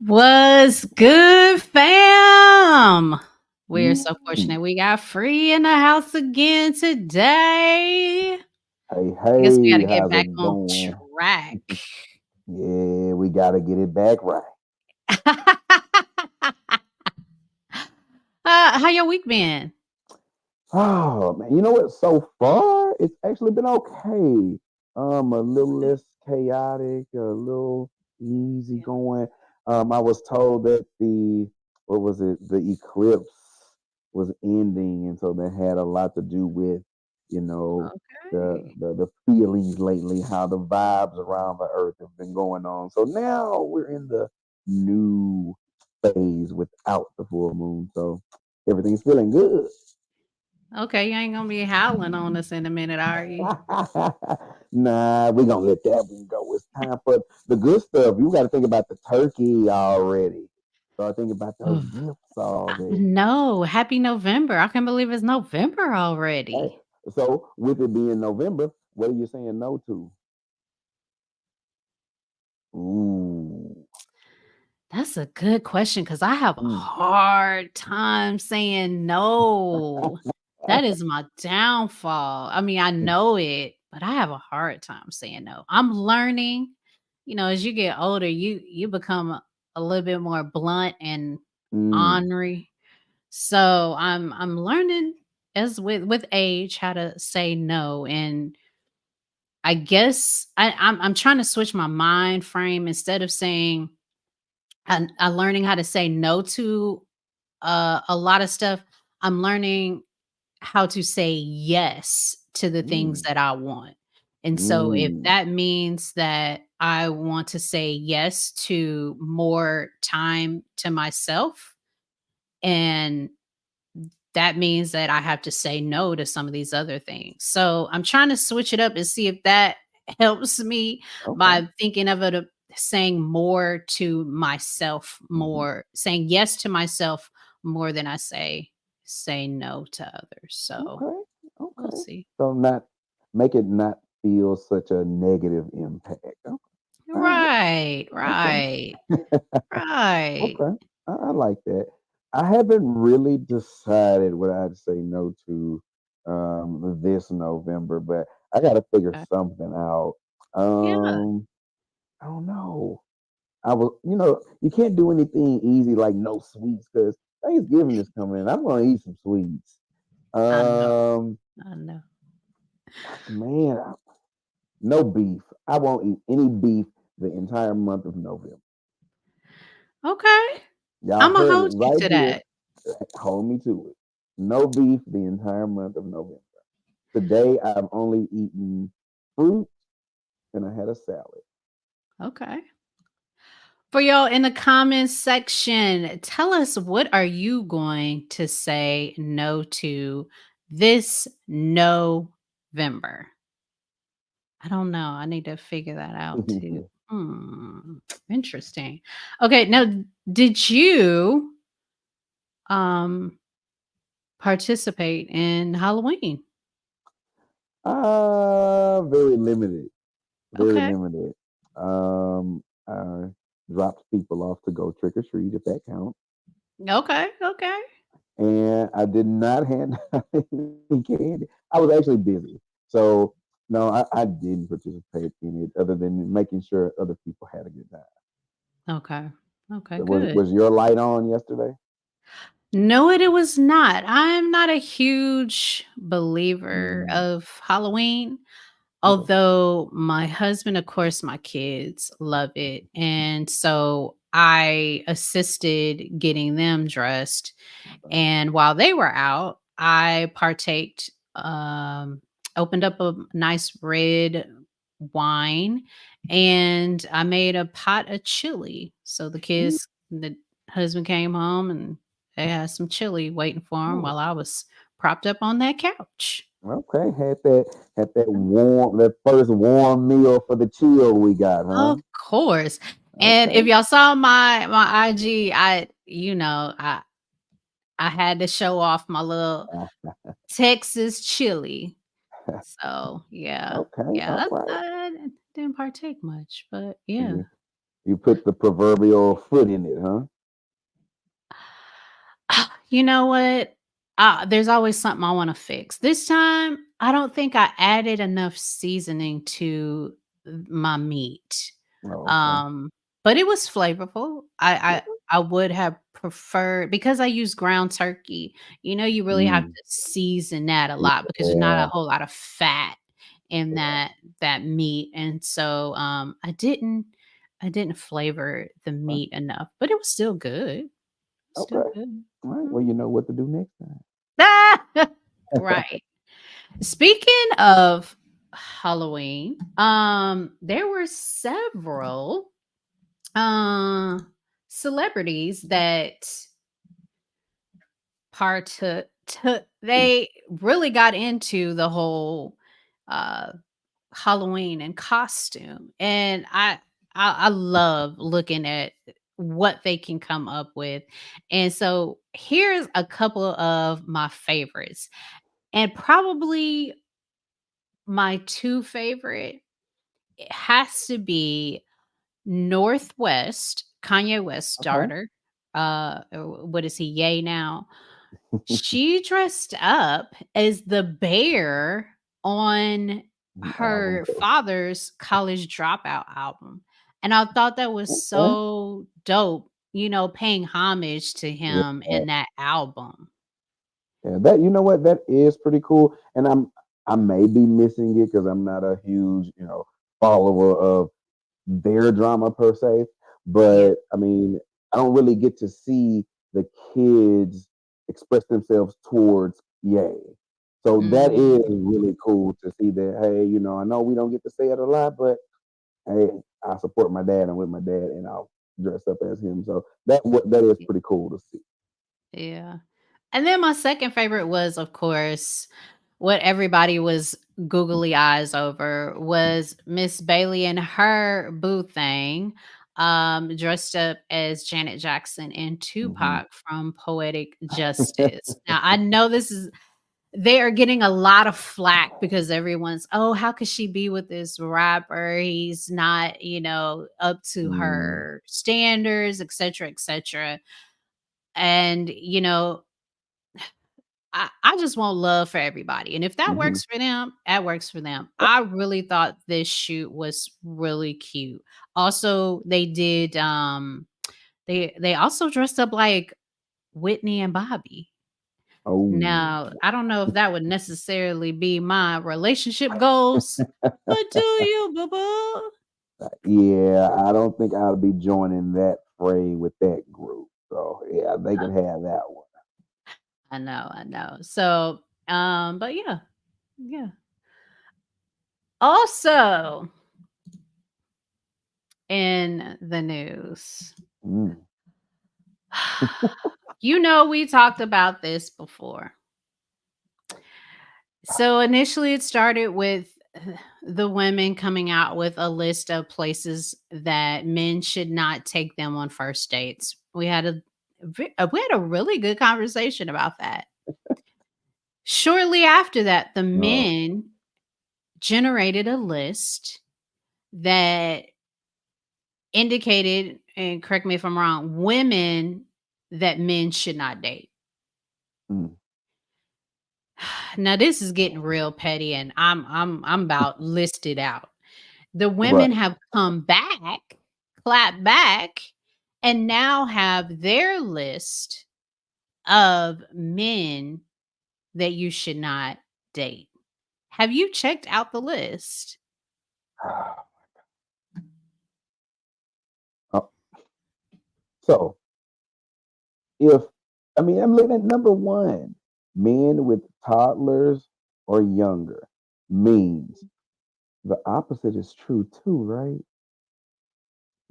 What's good, fam? We're so Mm. fortunate we got Free in the house again today. Hey, I guess we got to hey, get how's back it on going? track. Yeah, we got to get it back right. How your week been? Oh man, you know what? So far, it's actually been okay. A little Okay. less chaotic, a little easy Yeah. going. I was told that what was it? The eclipse was ending, and so that had a lot to do with, you know, Okay. the feelings lately, how the vibes around the earth have been going on. So now we're in the new phase without the full moon. So everything's feeling good. Okay, you ain't gonna be howling on us in a minute, are you? Nah, we gonna let that one go. It's time for the good stuff. You got to think about the turkey already. Start thinking about those Ugh. gifts already. No, happy November. I can't believe it's November Hey, already. so with it being November, what are you saying no to? Ooh, That's a good question because I have a mm. hard time saying no. That is my downfall. I mean, I know it, but I have a hard time saying no. I'm learning. As you get older, you become a little bit more blunt and Mm. ornery. So I'm learning as with age how to say no. And I guess I'm trying to switch my mind frame instead of saying I'm learning how to say no to a lot of stuff. I'm learning how to say yes to the things Mm. that I want. And so if Mm. that means that I want to say yes to more time to myself, and that means that I have to say no to some of these other things. So I'm trying to switch it up and see if that helps me Okay. by thinking of it saying more to myself, Hmm. more saying yes to myself more than I say no to others. So Okay. we'll Okay. see. So not make it not feel such a negative impact. Okay. All right. Right, Okay. right, right. Okay, I like that. I haven't really decided what I'd say no to this November, but I got to figure Okay. something out. Yeah. Um, I don't know. You can't do anything easy like no sweets because Thanksgiving is coming. I'm gonna eat some sweets. I know. Um, I know. man, no beef. I won't eat any beef the entire month of November. Okay. Y'all I'm gonna heard it hold you right to here. that. Hold me to it. No beef the entire month of November. Today I've only eaten fruit and I had a salad. Okay. For y'all in the comments section, tell us what are you going to say no to this November? I don't know. I need to figure that out too. Hmm. Interesting. Okay, now did you um participate in Halloween? Very limited. Very Okay. limited. I dropped people off to go trick or treat if that counts. Okay. Okay. And I did not hand out any candy. I was actually busy. So no, I didn't participate in it other than making sure other people had a good time. Okay. Okay, Was good. your light on yesterday? No, it was not. I'm not a huge believer Mm, of Halloween. okay. Although my husband, of course, my kids love it. And so I assisted getting them dressed. Okay. And while they were out, I partaked, opened up a nice red wine and I made a pot of chili. So the husband came home and they had some chili waiting for him Mm, while I was propped up on that couch. okay, that first warm meal for the chill we got, huh? Of course. And if Okay. y'all saw my IG, I had to show off my little Texas chili. So, yeah. Okay, Yeah, all right. I didn't partake much, but Yeah. yeah. You put the proverbial foot in it, huh? You know what? There's always something I wanna fix. This time, I don't think I added enough seasoning to my meat. Oh, okay. Um, but it was flavorful. I would have preferred because I use ground turkey, you really have Mm, to season that a lot because there's not a yeah, whole lot of fat in yeah. that meat, and so, I didn't flavor the Okay. meat enough, but it was still good. Still Okay. good. All right. Well, Mhm. you know what to do next time. Ah! Right. Speaking of Halloween, there were several, uh, celebrities that partook took they really got into the whole, uh, Halloween and costume, and I love looking at what they can come up with, and so here's a couple of my favorites, and probably my 2 favorite, it has to be Northwest, Kanye West's Okay. daughter, what is he, Yay now? She dressed up as the bear on The album her cover. father's College Dropout album, and I thought that was Okay. so dope, paying homage to Yeah. him in that album. Yeah. That you know what? That is pretty cool. And I may be missing it because I'm not a huge, follower of their drama per se. Yeah. But I mean, I don't really get to see the kids express themselves towards Yay. So that is Mhm. really cool to see that, hey, I know we don't get to say it a lot, but hey, I support my dad. I'm with my dad and I'll dress up as him. So that is pretty cool to see. Yeah. And then my second favorite was, of course, what everybody was googly eyes over was Miss Bailey and her boo thing, dressed up as Janet Jackson and Hmm. Tupac from Poetic Justice. Now I know they are getting a lot of flack because everyone's, oh, how could she be with this rapper? He's not, up to Mm, her standards, et cetera, et cetera. And, I just want love for everybody, and if that hmm. works for them, that works for them. I really thought this shoot was really cute. Also, they also dressed up like Whitney and Bobby. Oh, Now, I don't know if that would necessarily be my relationship goals, but do you, boo boo? yeah. I don't think I'll be joining that fray with that group. So yeah, they can have that one. I know, I know. So, but yeah, yeah. Also, in the news. Mm, We talked about this before. So initially, it started with the women coming out with a list of places that men should not take them on first dates. We had a really good conversation about that. Shortly after that, the no. men generated a list that indicated, and correct me if I'm wrong, women that men should not date. Mm, Now this is getting real petty and I'm about listed out. The women right. have come back, clap back, and now have their list of men that you should not date. Have you checked out the list? Uh, so if I'm looking at number one, men with toddlers or younger means the opposite is true too, right?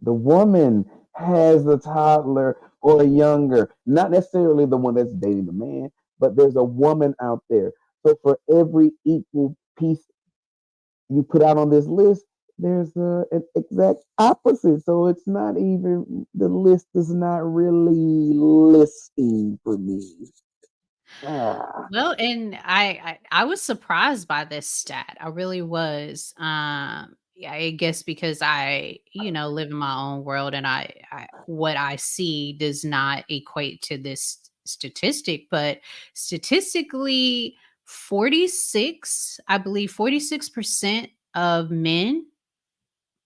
The woman has a toddler or younger, not necessarily the one that's dating the man, but there's a woman out there. So for every equal piece you put out on this list, there's an exact opposite. So it's not even the list is not really listing for me. Ah, Well, and I was surprised by this stat. I really was. Yeah, I guess because I live in my own world and I what I see does not equate to this statistic, but statistically 46, I believe 46% of men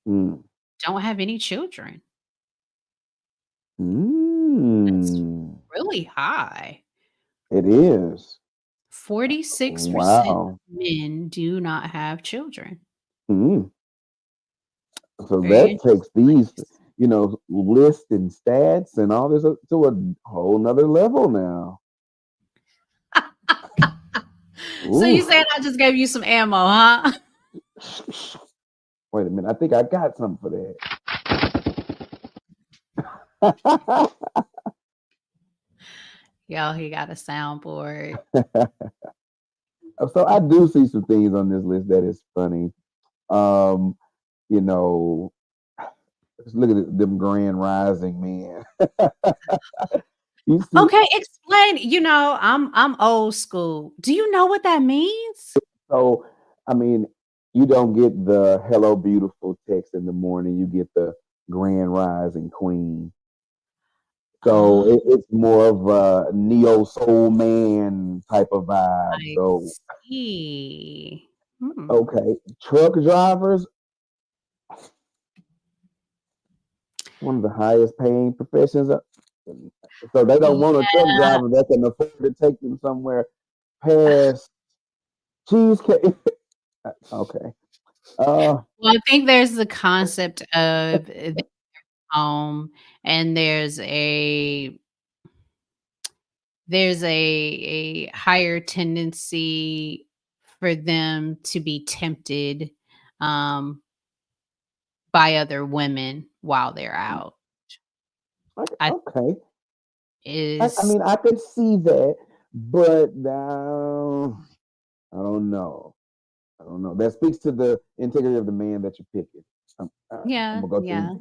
Mm. don't have any children. That's Mm. really high. It is. 46% Wow. of men do not have children. Mm. So Very that takes interesting these, place. lists and stats and all this up to a whole nother level now. So you Ooh. said I just gave you some ammo, huh? Wait a minute. I think I got something for that. Yo, he got a soundboard. So I do see some things on this list that is funny. Um, you know, just look at them grand rising men. You see, Okay, explain. I'm old school. Do you know what that means? so I mean, you don't get the "Hello, beautiful" text in the morning. You get the grand rising queen. So Oh, it's more of a neo soul man type of vibe. I So see. Hmm. okay, truck drivers, one of the highest paying professions. So they don't want a truck Yeah. driver that can afford to take them somewhere past cheesecake. Okay. Uh, Well, I think there's the concept of the home, and there's a higher tendency for them to be tempted, um, by other women while they're out. I okay. I is mean, I could see that, but now I don't know. I don't know. That speaks to the integrity of the man that you're picking. All right, I'm Yeah, gonna go yeah.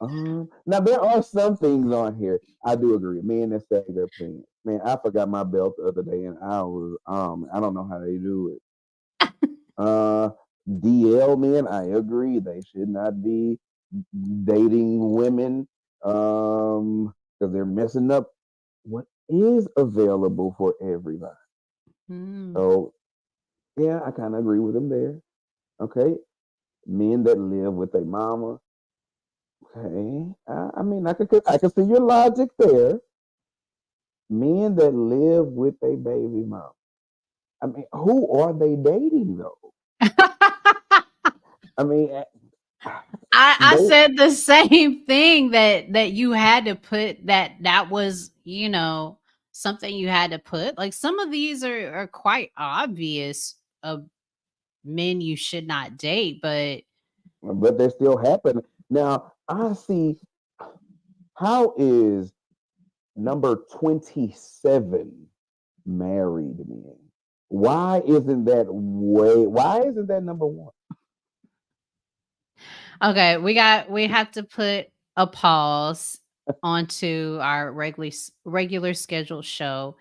to. Now there are some things on here I do agree. Men that sag their pants. Man, I forgot my belt the other day, and I don't know how they do it. Uh, DL men, I agree. They should not be dating women because they're messing up what is available for everybody. Mm. So yeah, I kind of agree with them there. Okay, men that live with a mama. Okay, I mean I can see your logic there. Men that live with a baby mama. I mean, who are they dating though? I mean, I they said the same thing that you had to put that was, something you had to put. Like some of these are quite obvious of men you should not date, but but they still happen. Now I see how is number 27 married men. Why isn't that number one? okay, we have to put a pause onto our regular scheduled show.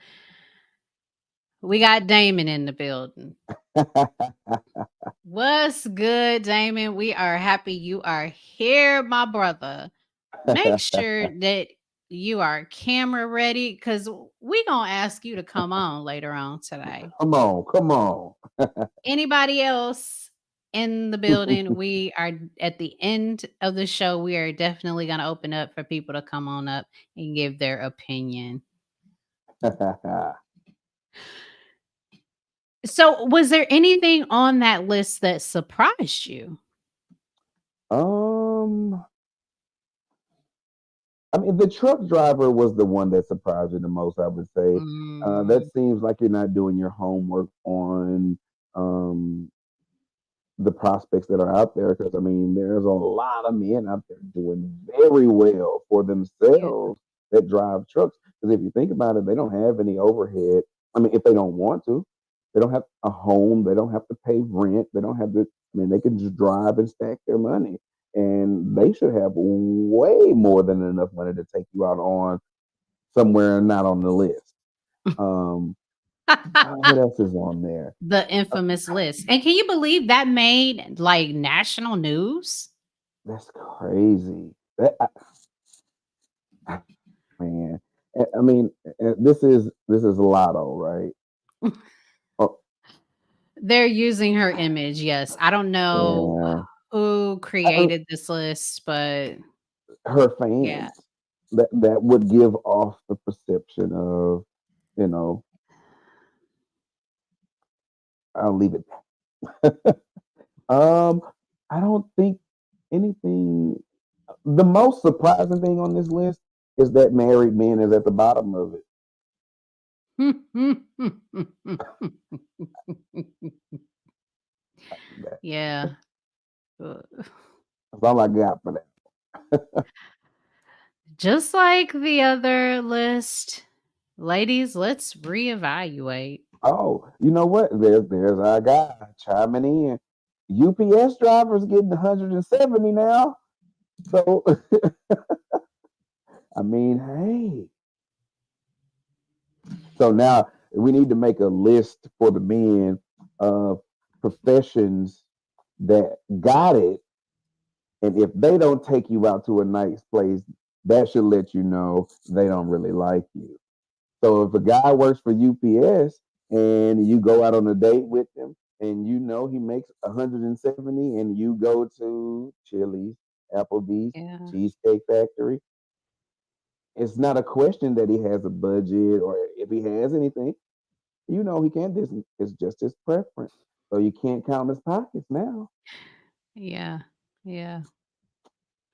We got Damon in the building. What's good, Damon? We are happy you are here, my brother. Make sure that you are camera ready because we gonna ask you to come on later on today. Come on, come on. Anybody else in the building? We are at the end of the show. We are definitely gonna open up for people to come on up and give their opinion. So, was there anything on that list that surprised you? um, I mean, the truck driver was the one that surprised me the most. I would say that Mm, seems like you're not doing your homework on um, the prospects that are out there. Because I mean, there's a lot of men out there doing very well for yeah. themselves that drive trucks. Because if you think about it, they don't have any overhead. I mean, if they don't want to, they don't have a home. They don't have to pay rent. They don't have to. I mean, they can just drive and stack their money, and they should have way more than enough money to take you out on somewhere not on the list. Um, What else is on there? The Uh, infamous list. And can you believe that made like national news? that's crazy. Man, I mean, this is Lotto, right? Oh, They're using her image, yes. I don't know yeah. who I don't, created this list, but her yeah, fans that would give off the perception of, you know, I'll leave it. um, I don't think anything. The most surprising thing on this list is that married men is at the bottom of it. That's yeah. Uh, all I got for that. Just like the other list, ladies, let's reevaluate. Oh, you know what? There's our guy chiming in. UPS drivers getting 170 now. So I mean, hey. So now we need to make a list for the men of professions that got it. And if they don't take you out to a nice place, that should let you know they don't really like you. So if a guy works for UPS and you go out on a date with him and you know he makes 170 and you go to Chili's, Applebee's, Yeah. Cheesecake Factory, it's not a question that he has a budget or if he has anything. You know he can't. This is just his preference. So you can't count his pockets now. Yeah. Yeah.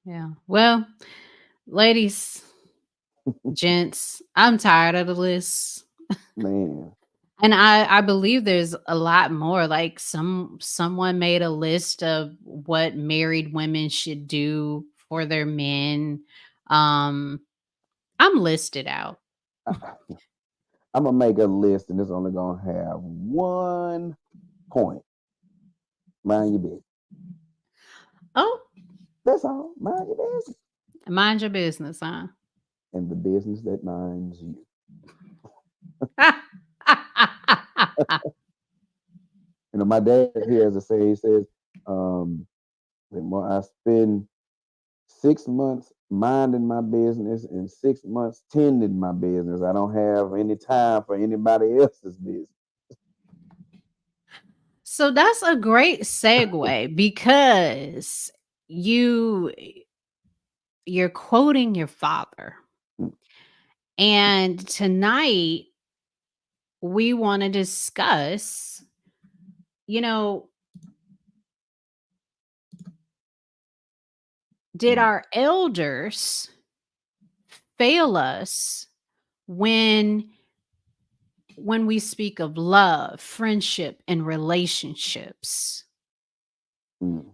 Yeah. Well, ladies, gents, I'm tired of the list. Man. And I believe there's a lot more. Like someone made a list of what married women should do for their men. Um, I'm listed out. I'm gonna make a list and it's only gonna have one point. Mind your business. Oh, That's all. Mind your business. mind your business, huh? And the business that minds you. You know, my dad here has a saying. He says, the more I spend 6 months minding my business and 6 months tending my business, I don't have any time for anybody else's business. So that's a great segue because you you're quoting your father. Mm, And tonight we want to discuss, you know, did mm, our elders fail us when we speak of love, friendship, and relationships? mm,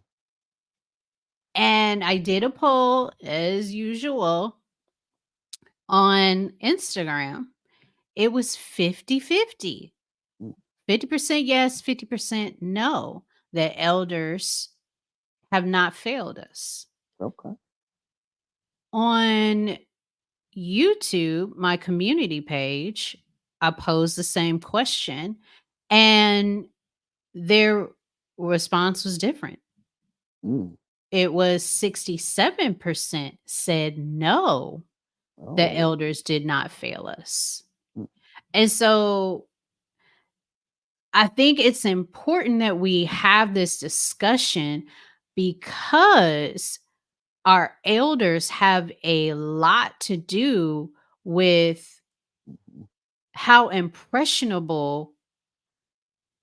And I did a poll as usual on Instagram. It was 50-50. mm. 50% yes, 50% no, that elders have not failed us. Okay. On YouTube, my community page, I posed the same question and their response was different. Mm. It was 67% said no, the Oh. elders did not fail us. Mm, And so I think it's important that we have this discussion because our elders have a lot to do with mhm, how impressionable,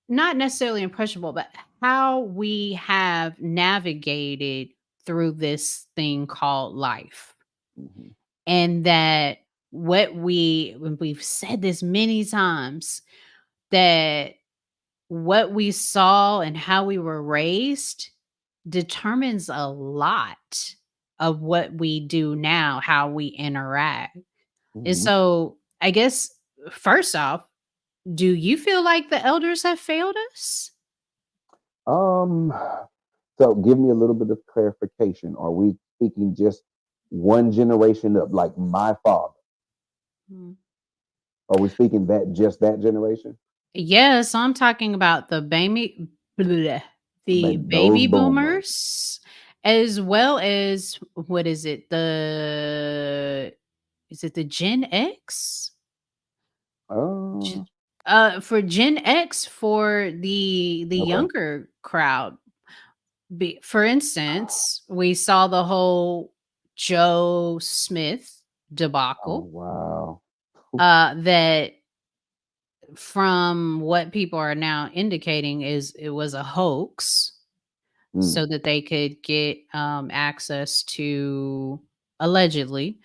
not necessarily impressionable, but how we have navigated through this thing called life. mhm, And that when we've said this many times, that what we saw and how we were raised determines a lot of what we do now, how we interact. And mhm. so, I guess, first off, do you feel like the elders have failed us? Um, so give me a little bit of clarification. Are we speaking just one generation up, like my father? Mm. Are we speaking that just that generation? Yeah, so I'm talking about the baby bleh, the Those baby boomers. boomers, as well as what is it the Gen X? Uh, Gen for Gen X, for the okay. younger crowd. For instance, we saw the whole Joe Smith Oh debacle, wow. that from what people are now indicating is it was a hoax Mm, so that they could get access to, allegedly,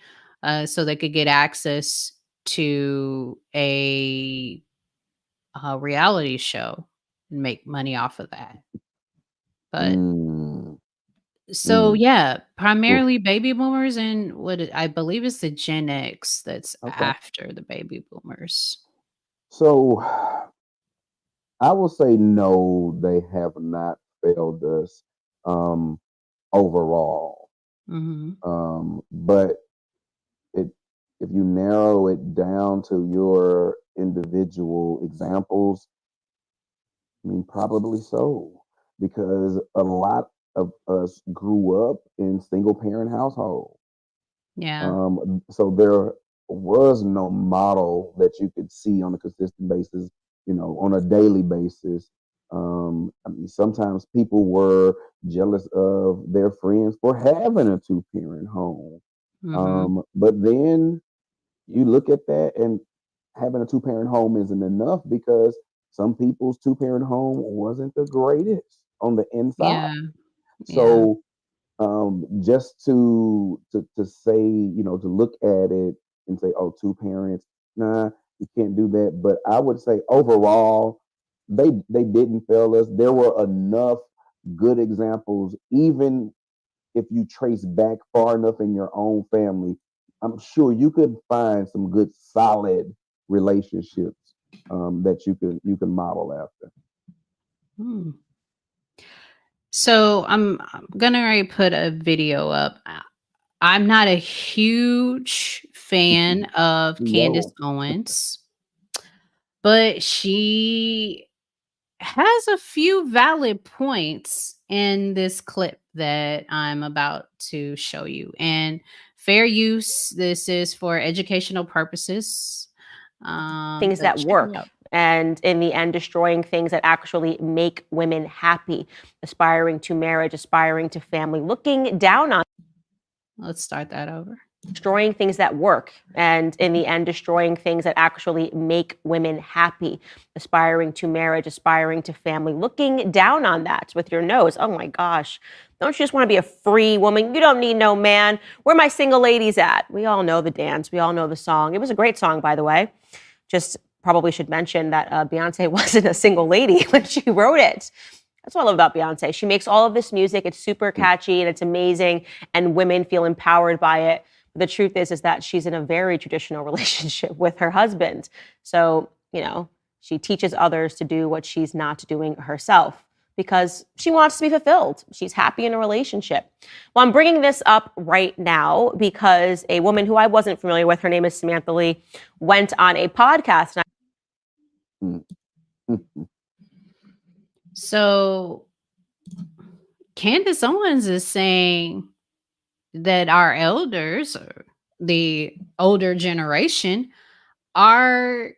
so they could get access to a reality show and make money off of that. But mm, so mm. yeah, Oof. primarily baby boomers, and I believe it's the Gen X that's Okay. after the baby boomers. So I will say no, they have not failed us um, overall. Hmm. But it if you narrow it down to your individual examples, I mean, probably so, because a lot of us grew up in single parent households. Yeah. So there was no model that you could see on a consistent basis, on a daily basis. I mean, sometimes people were jealous of their friends for having a two parent home. Hmm. But then you look at that, and having a two parent home isn't enough because some people's two parent home wasn't the greatest on the inside. Yeah. Yeah. So just to say, to look at it and say, oh, two parents, nah, you can't do that. But I would say overall, they didn't fail us. There were enough good examples, even if you trace back far enough in your own family. I'm sure you could find some good solid relationships that you can model after. Hmm. So I'm gonna already put a video up. I'm not a huge fan of Candace No. Owens, but she has a few valid points in this clip that I'm about to show you. And fair use, this is for educational purposes. Things But that check it work out. and in the end destroying things that actually make women happy, aspiring to marriage, aspiring to family, looking down on Let's start that over. destroying things that work and in the end destroying things that actually make women happy, aspiring to marriage, aspiring to family, looking down on that with your nose. Oh my gosh, don't you just want to be a free woman? You don't need no man. Where my single ladies at? We all know the dance, we all know the song. It was a great song, by the way. Just probably should mention that Beyonce wasn't a single lady when she wrote it. That's what I love about Beyonce. She makes all of this music. It's super catchy and it's amazing, and women feel empowered by it. But the truth is that she's in a very traditional relationship with her husband. So, she teaches others to do what she's not doing herself because she wants to be fulfilled. She's happy in a relationship. Well, I'm bringing this up right now because a woman who I wasn't familiar with, her name is Samantha Lee, went on a podcast. And Mm. So Candace Owens is saying that our elders, or the older generation, are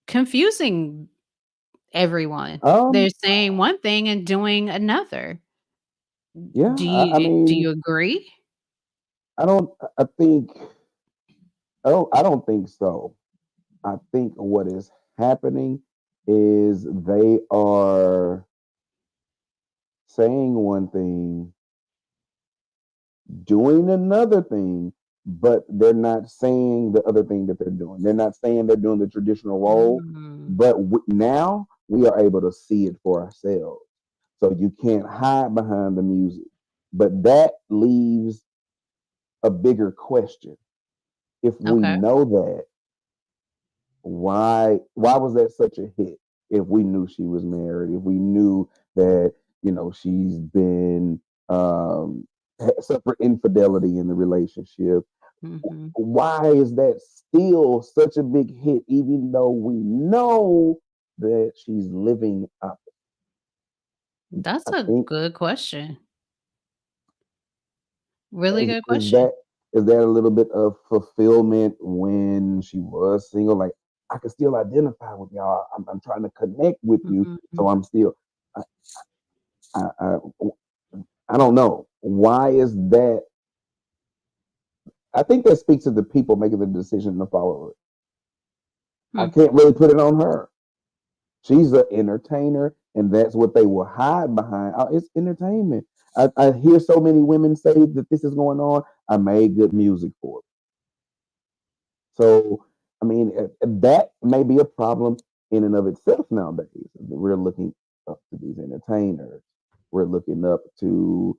confusing everyone. They're um, saying one thing and doing another. yeah, I Do mean, you agree? I don't. I think I don't think so. I think what is happening is they are saying one thing, doing another thing, but they're not saying the other thing that they're doing. They're not saying they're doing the traditional role, Mm, but now we are able to see it for ourselves. So you can't hide behind the music. But that leaves a bigger question. If we okay. know that, why was that such a hit? If we knew she was married, if we knew that she's been suffered infidelity in the relationship, Mhm. Why is that still such a big hit, even though we know that she's living up? That's I a think good question. Really is good is question. that is that a little bit of fulfillment when she was single? Like I can still identify with y'all. I'm trying to connect with you, so Mhm. I'm still. I, I, I, I don't know why is that. I think that speaks to the people making the decision to follow it. I Hmm. can't really put it on her. She's an entertainer, and that's what they will hide behind. Oh, it's entertainment. I hear so many women say that this is going on. I made good music for it. So, I mean, that may be a problem in and of itself nowadays. We're looking up to these entertainers. We're looking up to,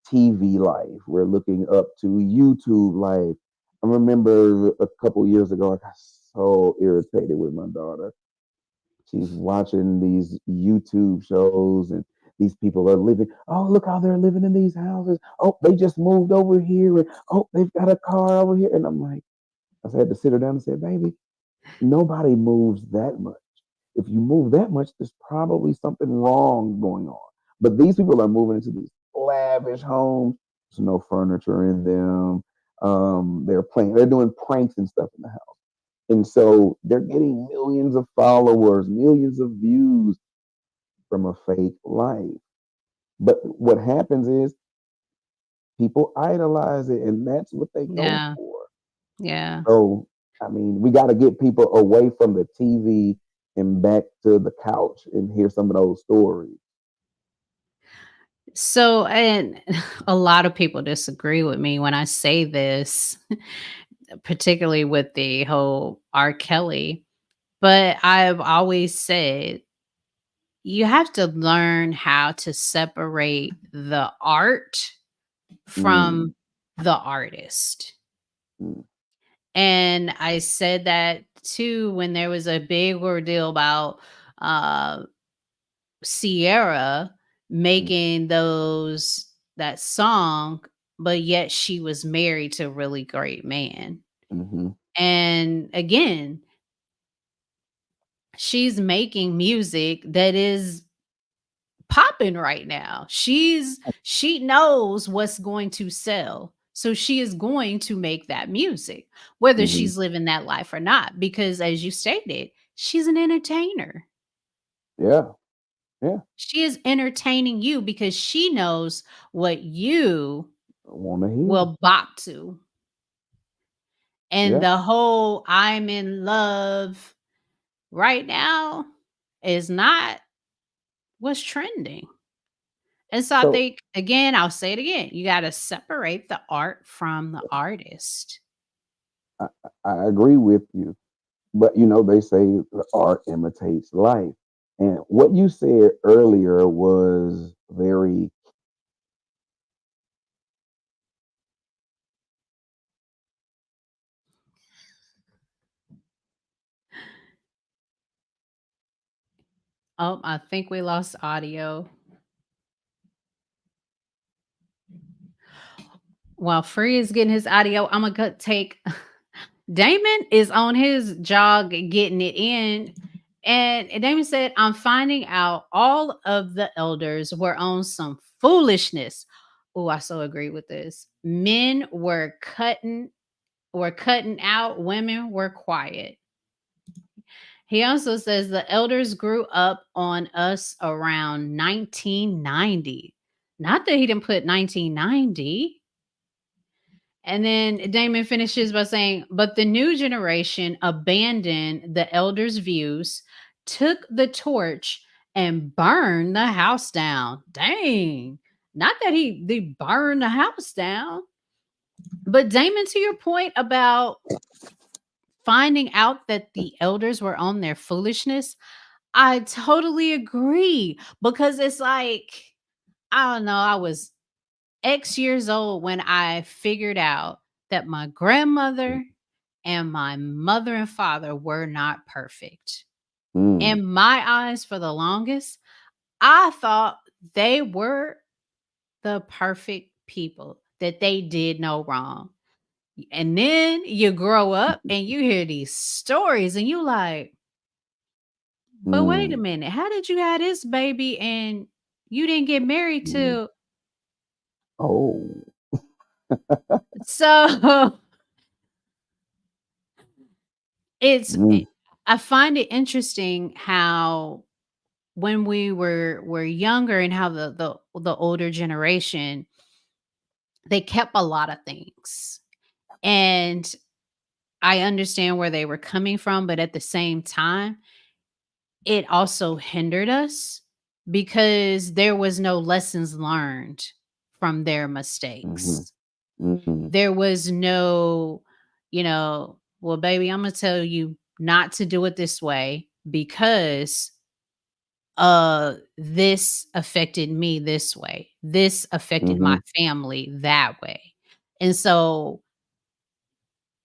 TV life. We're looking up to YouTube life. I remember a couple years ago, I got so irritated with my daughter. She's watching these YouTube shows and these people are living. Oh, look how they're living in these houses. Oh, they just moved over here. And oh, they've got a car over here. And I'm like, I had to sit her down and say, baby, nobody moves that much. If you move that much, there's probably something wrong going on. But these people are moving into these lavish homes. There's no furniture in them. They're doing pranks and stuff in the house. And so they're getting millions of followers, millions of views from a fake life. But what happens is people idolize it, and that's what they go Yeah. for. Yeah. So, I mean, we got to get people away from the TV and back to the couch and hear some of those stories. So, and a lot of people disagree with me when I say this, particularly with the whole R. Kelly. But I've always said you have to learn how to separate the art Mm, from the artist. mm, And I said that too when there was a big ordeal about uh Sierra mm, making that song, but yet she was married to a really great man. mhm, And again, she's making music that is popping right now. She knows what's going to sell. So she is going to make that music, whether mhm. she's living that life or not, because as you stated, she's an entertainer. Yeah, yeah. She is entertaining you because she knows what you I want to hear. will bop to. And Yeah. the whole I'm in love right now is not what's trending. And so I So think, again, I'll say it again, you got to separate the art from the artist. I, I agree with you. But, they say the art imitates life. And what you said earlier was very, Oh, I think we lost audio. While Free is getting his audio, I'm going to take Damon is on his jog getting it in. And Damon said, I'm finding out all of the elders were on some foolishness. Oh, I so agree with this. Men were cutting out, women were quiet. He also says the elders grew up on us around 1990. Not that he didn't put 1990. And then Damon finishes by saying, but the new generation abandoned the elders' views, took the torch, and burned the house down. Dang. Not that they burned the house down. But Damon, to your point about finding out that the elders were on their foolishness, I totally agree. Because it's like, I don't know, I was X years old when I figured out that my grandmother and my mother and father were not perfect. mm, In my eyes, for the longest, I thought they were the perfect people, that they did no wrong. And then you grow up and you hear these stories and you like, but wait a Mm. minute, how did you have this baby and you didn't get married Mm. till Oh. so it's Mm. I find it interesting how when we were younger and how the older generation, they kept a lot of things. And I understand where they were coming from, but at the same time, it also hindered us because there was no lessons learned from their Mhm. mistakes. Mm. There was no, well, baby, I'm gonna tell you not to do it this way because this affected me this way. This affected my Mhm. family that way. And so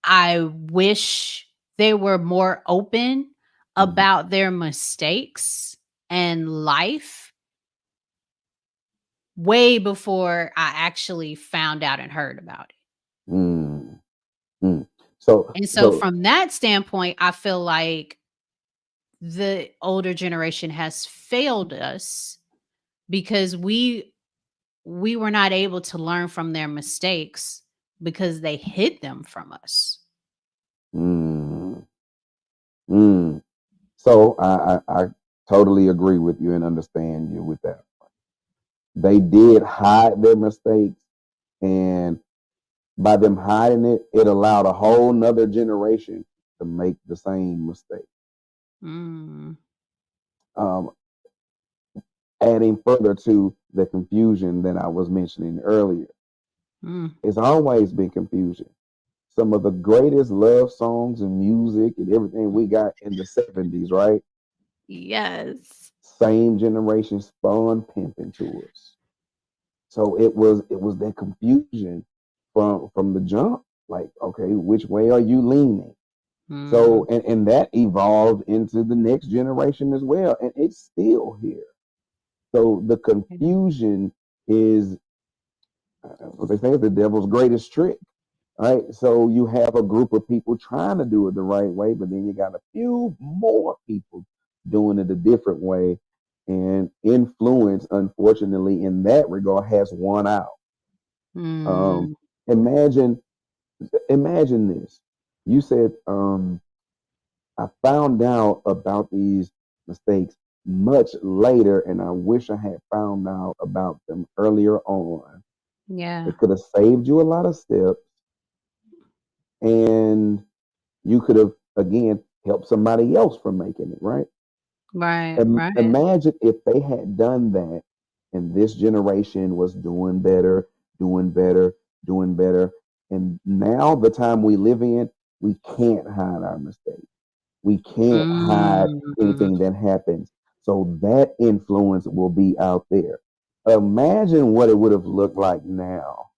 I wish they were more open Mhm. about their mistakes and life way before I actually found out and heard about it. Mm. Mm. So And so so from that standpoint, I feel like the older generation has failed us because we were not able to learn from their mistakes because they hid them from us. mm. Mm. So I totally agree with you and understand you with that. They did hide their mistakes, and by them hiding it, it allowed a whole nother generation to make the same mistake. Mm, Um, Adding further to the confusion that I was mentioning earlier, mm, it's always been confusion. Some of the greatest love songs and music and everything we got in the 70s, right? yes. Same generation spun pimping to us. So it was that confusion from the jump. Like, okay, which way are you leaning? So Mm, and that evolved into the next generation as well, and it's still here. So the yeah. confusion is what they say is the devil's greatest trick, right? So you have a group of people trying to do it the right way, but then you got a few more people doing it a different way, and influence, unfortunately, in that regard, has won out. Um, Mm, imagine, imagine this. You said, I found out about these mistakes much later, and I wish I had found out about them earlier on. yeah. It could have saved you a lot of steps, and you could have, again, helped somebody else from making it, right? Right, right. Imagine if they had done that and this generation was doing better, doing better, doing better. And now, the time we live in, we can't hide our mistakes. We can't hide Mm, anything that happens. So that influence will be out there. Imagine what it would have looked like now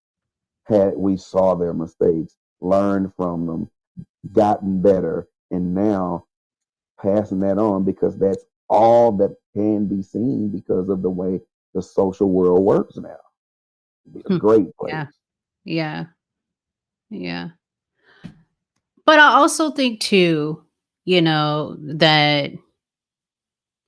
had we saw their mistakes, learned from them, gotten better, and now passing that on, because that's all that can be seen because of the way the social world works now. It'd be a hmm, great yeah, place. yeah, yeah. But I also think too, that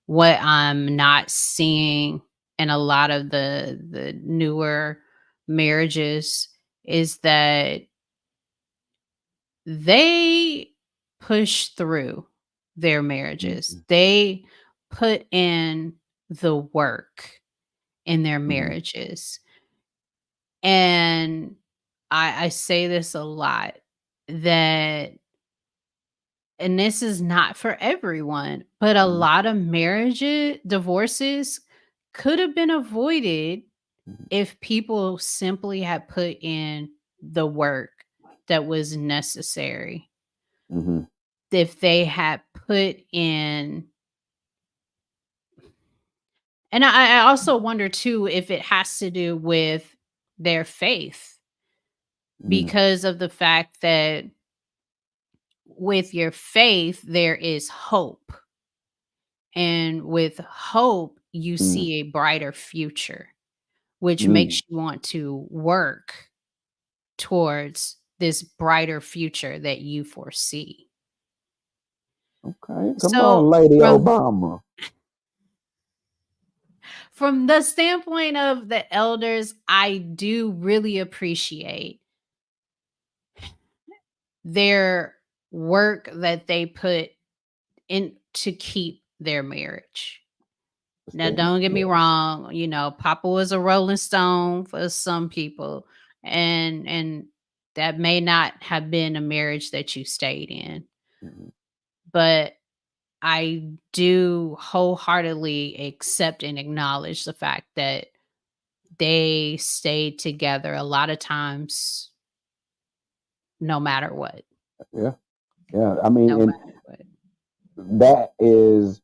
what I'm not seeing in a lot of the newer marriages is that they push through their marriages. Mm-hmm. They put in the work in their Mm-hmm. marriages. And I say this a lot that, and this is not for everyone, but a lot of marriages, divorces could have been avoided if people simply had put in the work that was necessary. Mm-hmm. If they had put in, and I also wonder too if it has to do with their faith Mm-hmm. because of the fact that with your faith, there is hope. And with hope, you see a brighter future, which Mm-hmm. makes you want to work towards this brighter future that you foresee. Okay, come So on, Lady from Obama. from the standpoint of the elders, I do really appreciate their work that they put in to keep their marriage. Now, Stand, don't get me yeah. wrong, Papa was a Rolling Stone for some people, and that may not have been a marriage that you stayed in, Mhm. but I do wholeheartedly accept and acknowledge the fact that they stayed together a lot of times, no matter what. Yeah, yeah. I mean, No and matter what. that is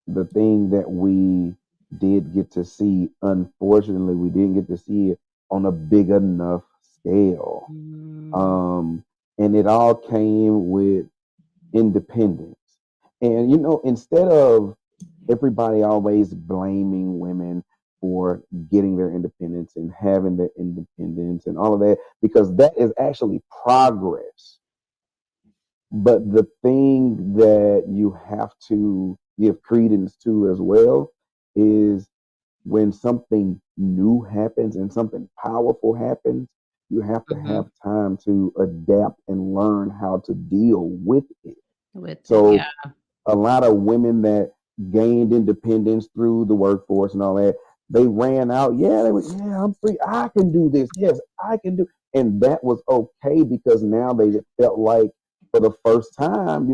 the thing that we did get to see. Unfortunately, we didn't get to see it on a big enough scale. Mm, Um, and it all came with independence. And instead of everybody always blaming women for getting their independence and having their independence and all of that, because that is actually progress. But the thing that you have to give credence to as well is when something new happens and something powerful happens, you have to mhm. have time to adapt and learn how to deal with it. With it, yeah. So a lot of women that gained independence through the workforce and all that, they ran out. Yeah, they were, yeah, I'm free. I can do this. Yes, I can do. And that was okay because now they felt like for the first time,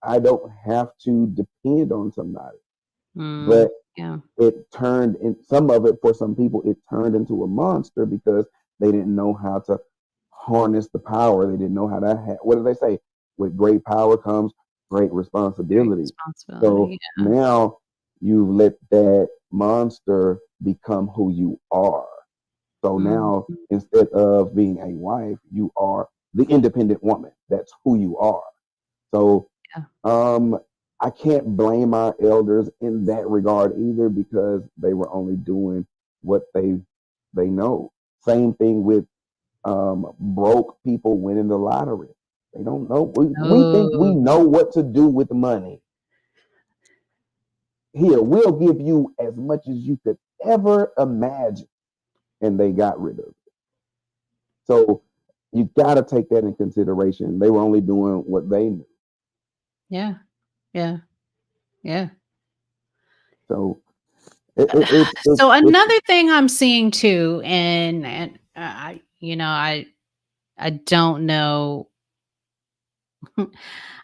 I don't have to depend on somebody. Mm, But yeah. it turned in some of it for some people, it turned into a monster because they didn't know how to harness the power. They didn't know how to what do they say? With great power comes great Great responsibility. So responsibility, yeah. now you've let that monster become who you are. So Mhm. now instead of being a wife, you are the independent woman. That's who you are. So Yeah. I can't blame our elders in that regard either because they were only doing what they know. Same thing with broke people winning the lottery. They don't know. We think we Oh, know what to do with money. Here, we'll give you as much as you could ever imagine, and they got rid of it. So you got to take that in consideration. They were only doing what they knew. yeah, yeah, yeah. So it's So it's another thing I'm seeing too, and I don't know,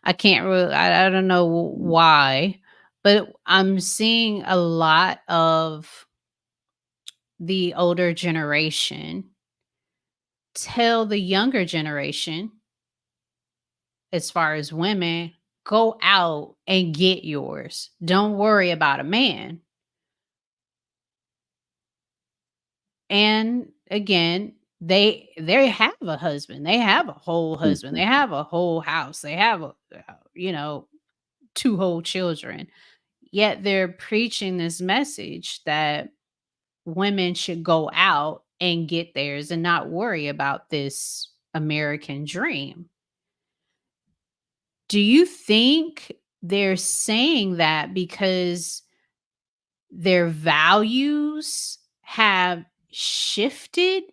I can't really, I don't know why, but I'm seeing a lot of the older generation tell the younger generation, as far as women, go out and get yours. Don't worry about a man. And again, they have a husband. They have a whole husband. They have a whole house. They have you know, two whole children. Yet they're preaching this message that women should go out and get theirs and not worry about this American dream. Do you think they're saying that because their values have shifted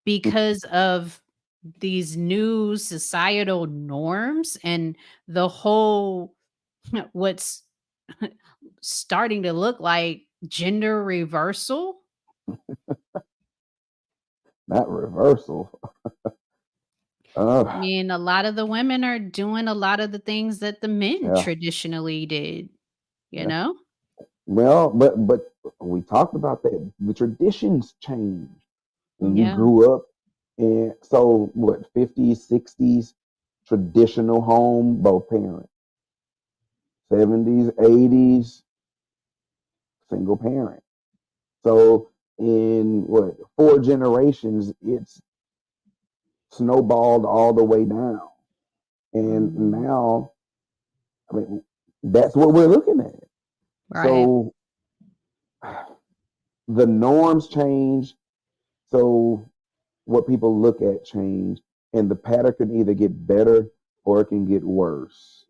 because of these new societal norms and the whole what's starting to look like gender reversal? not reversal. I Uh, mean, a lot of the women are doing a lot of the things that the men yeah, traditionally did, you yeah. know? Well, but we talked about that. The traditions change when you Yeah. grew up, and so what? 50s, 60s, traditional home, both parents. 70s, 80s, single parent. So in what 4 generations, it's snowballed all the way down, and Mhm. now, I mean, that's what we're looking at. Right. So the norms change. So what people look at change, and the pattern can either get better or it can get worse.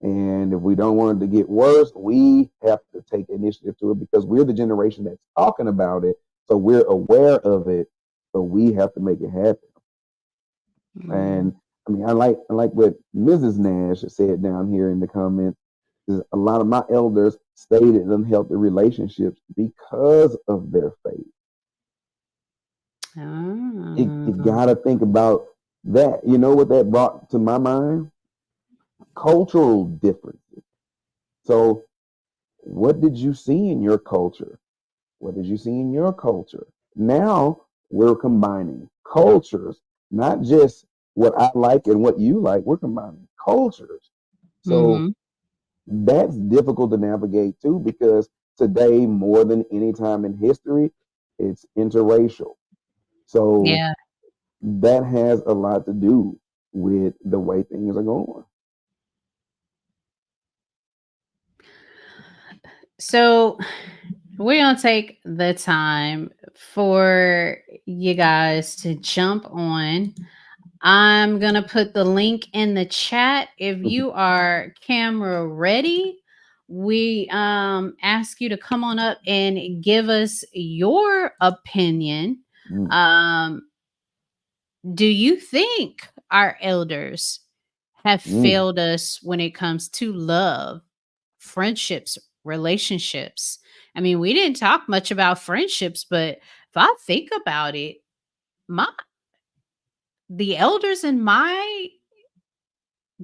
And if we don't want it to get worse, we have to take initiative to it because we're the generation that's talking about it. So we're aware of it. So we have to make it happen. Mm. And I mean, I like what Mrs. Nash said down here in the comments. Is a lot of my elders stayed in unhealthy relationships because of their faith. You Ah. got to think about that. You know what that brought to my mind? Cultural differences. So, what did you see in your culture? What did you see in your culture? Now we're combining cultures, not just what I like and what you like. We're combining cultures. So Mhm. that's difficult to navigate too because today, more than any time in history, it's interracial. So Yeah. that has a lot to do with the way things are going. So we're gonna take the time for you guys to jump on. I'm gonna put the link in the chat. If Mhm. you are camera ready, we ask you to come on up and give us your opinion. Mm, Um, do you think our elders have mm, failed us when it comes to love, friendships, relationships? I mean, we didn't talk much about friendships, but if I think about it, my the elders in my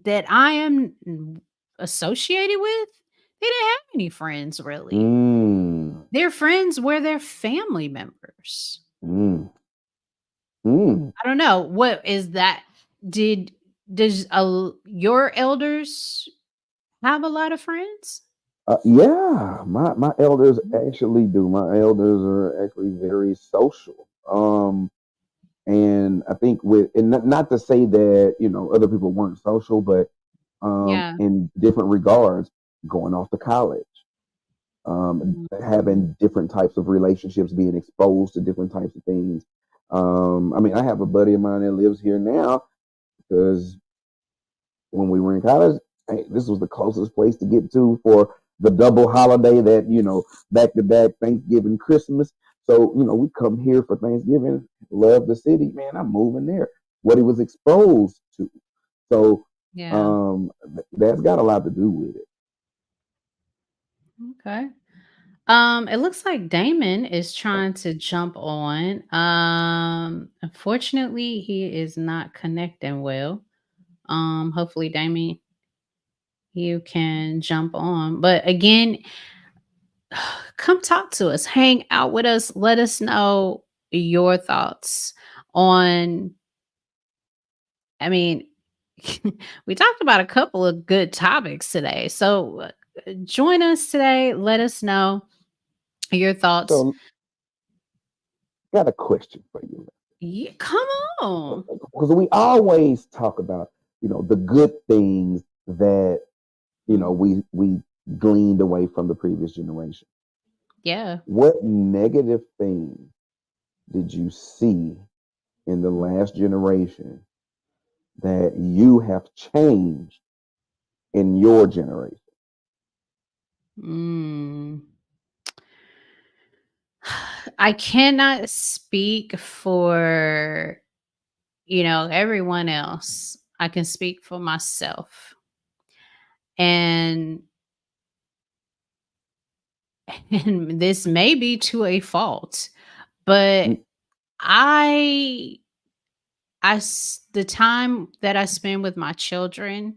that I am associated with, they didn't have any friends really. mm, Their friends were their family members. mm, mm. I don't know. What is that? Did does your elders have a lot of friends? Yeah, my elders actually do. My elders are actually very social. And I think with and not to say that other people weren't social, but Yeah. in different regards, going off to college, Mhm. having different types of relationships, being exposed to different types of things. I mean, I have a buddy of mine that lives here now because when we were in college, hey, this was the closest place to get to for the double holiday that, back to back Thanksgiving, Christmas. So, we come here for Thanksgiving, love the city, man, I'm moving there. What he was exposed to. So, Yeah. that's got a lot to do with it. Okay. It looks like Damon is trying to jump on. Unfortunately, he is not connecting well. Hopefully, Damon, you can jump on. But again, come talk to us, hang out with us, let us know your thoughts on. I mean, we talked about a couple of good topics today. So join us today. Let us know your thoughts. So, got a question for you. Yeah, come on. Because we always talk about, the good things that, Mhm. we gleaned away from the previous generation. Yeah. What negative thing did you see in the last generation that you have changed in your generation? Mm. I cannot speak for, everyone else. I can speak for myself. And and this may be to a fault, but Mm, I the time that I spend with my children,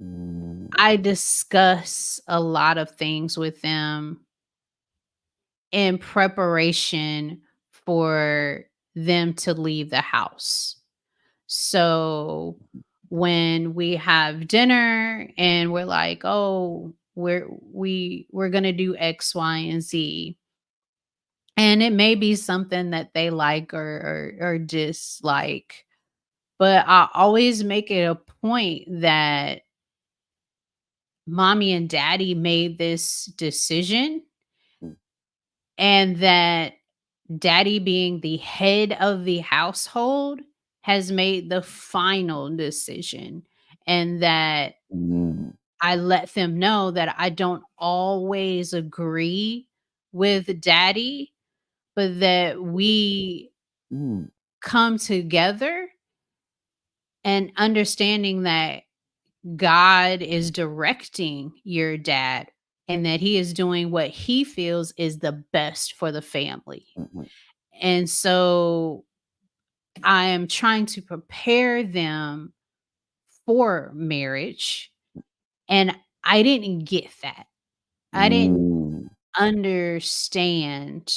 mm, I discuss a lot of things with them in preparation for them to leave the house. So when we have dinner and we're like, "Oh, we're going to do X, Y, and Z." And it may be something that they like or dislike, but I always make it a point that mommy and daddy made this decision mm, and that daddy being the head of the household, has made the final decision, and that Mm, I let them know that I don't always agree with daddy, but that we mm, come together and understanding that God is directing your dad and that he is doing what he feels is the best for the family. mhm, And so I am trying to prepare them for marriage. And I didn't get that. I didn't mm. understand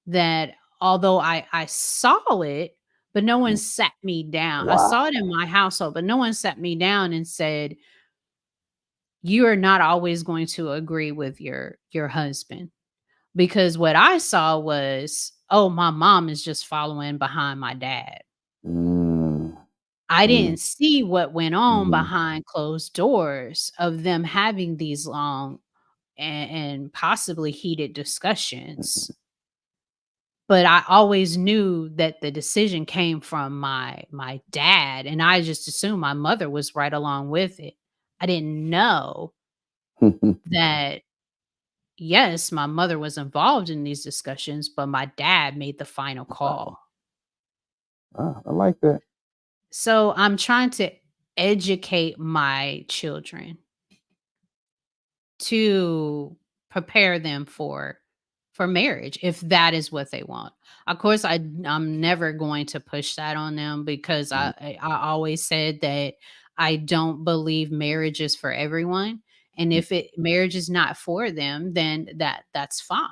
that, although I saw it, but no one Mm. sat me down. I saw it in Wow. my household, but no one sat me down and said, "You are not always going to agree with your husband." Because what I saw was, "Oh, my mom is just following behind my dad." Mm, I mm, didn't see what went on mhm, behind closed doors of them having these long and possibly heated discussions. mhm, But I always knew that the decision came from my dad, and I just assumed my mother was right along with it. I didn't know mhm. that, yes, my mother was involved in these discussions, but my dad made the final Wow. call. Ah, I like that. So I'm trying to educate my children to prepare them for marriage if that is what they want. Of course, I'm never going to push that on them because Mm, I always said that I don't believe marriage is for everyone, and mm, if it marriage is not for them, then that's fine.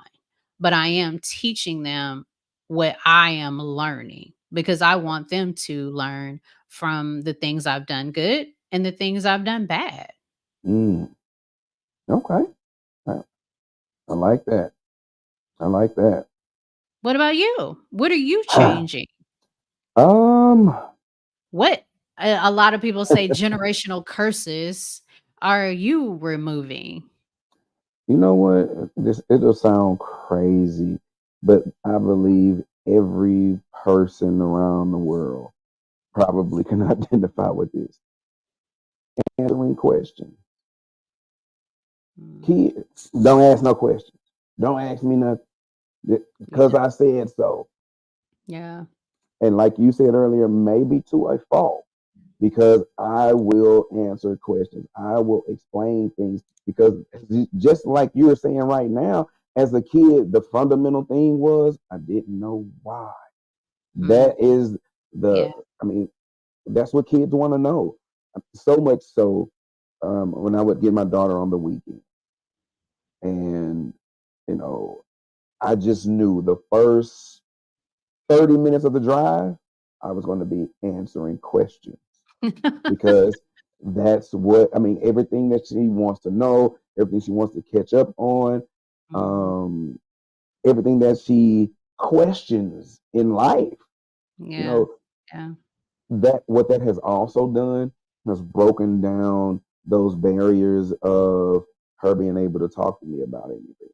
But I am teaching them what I am learning because I want them to learn from the things I've done good and the things I've done bad. mm. Okay. I, I like that. I like that. What about you? What are you changing? um, What a lot of people say generational curses are you removing? you know what? This it'll sound crazy, but I believe every person around the world probably can identify with this. Answering questions. Mm, Kids, don't ask no questions. Don't ask me nothing because yeah, I said so. yeah. And like you said earlier, maybe to a fault, because I will answer questions. I will explain things because just like you were saying right now, as a kid, the fundamental thing was I didn't know why. Mm, That is the, yeah. I mean, that's what kids want to know. So much so, when I would get my daughter on the weekend, and you know, I just knew the first 30 minutes of the drive, I was going to be answering questions because that's what I mean. Everything that she wants to know, everything she wants to catch up on, Mhm. um, everything that she questions in life. You Yeah, know yeah. that what that has also done has broken down those barriers of her being able to talk to me about anything.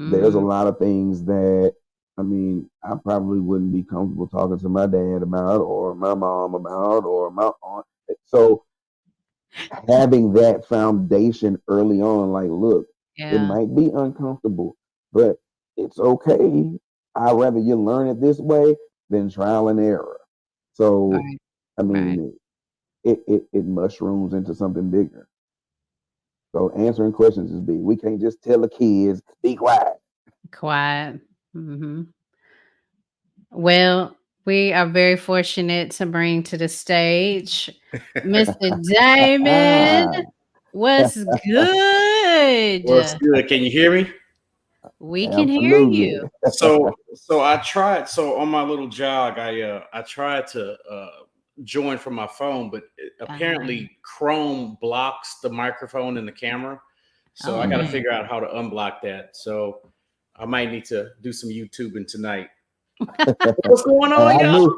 There's a Mm, lot of things that I mean I probably wouldn't be comfortable talking to my dad about or my mom about or my aunt. So having that foundation early on, like, look, it yeah. might be uncomfortable, but it's okay. I'd rather you learn it this way than trial and error. So, Right, I right. mean, it mushrooms into something bigger. So answering questions is big. We can't just tell the kids, be quiet. Quiet. Mhm. Well, we are very fortunate to bring to the stage Mr. Damon. What's What's good? good? Can you hear me? We can hear Absolutely. you. So I tried. So on my little jog, I tried to join from my phone, but Uh, apparently Chrome blocks the microphone and the camera. So I got to oh. figure out how to unblock that. So I might need to do some YouTubing tonight. What's going on, I y'all?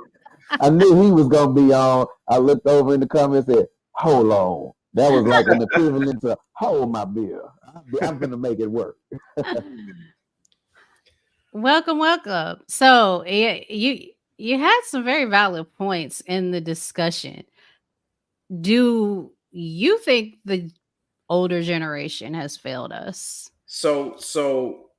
knew he was gonna be on. I looked over in the comments and said, "Hold on." That was like an equivalent to "Hold my beer." I'm gonna make it work. Welcome, welcome. So, you You had some very valid points in the discussion. Do you think the older generation has failed us? So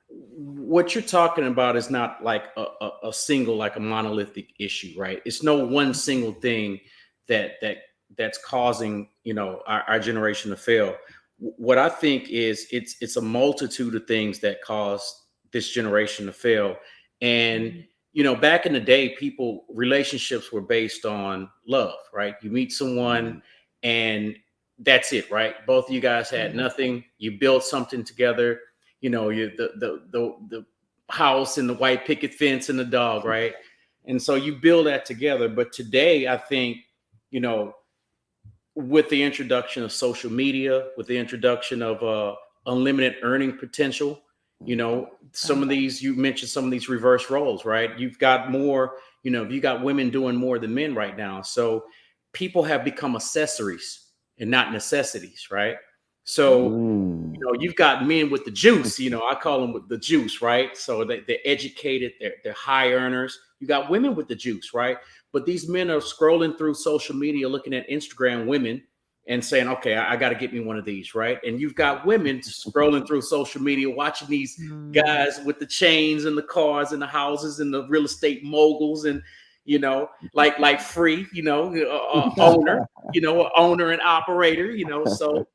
what you're talking about is not like a single, like a monolithic issue, right? It's no one single thing that's causing, our generation to fail. What I think is it's a multitude of things that cause this generation to fail. And Mhm. back in the day, relationships were based on love, right? You meet someone Mm, and that's it, right? Both of you guys had Yeah. nothing. You built something together. You the house and the white picket fence and the dog, right? And so you build that together. But today, I think, you know, with the introduction of social media, with the introduction of unlimited earning potential, some of these, you mentioned some of these reverse roles, right? You've got more, you got women doing more than men right now. So people have become accessories and not necessities, right? So mm, you've got men with the juice. I call them with the juice, right? So they're educated, they're high earners. You got women with the juice, right? But these men are scrolling through social media, looking at Instagram women and saying, okay, I got to get me one of these, right? And you've got women scrolling through social media, watching these Mm. guys with the chains and the cars and the houses and the real estate moguls and, like free, owner, owner and operator, so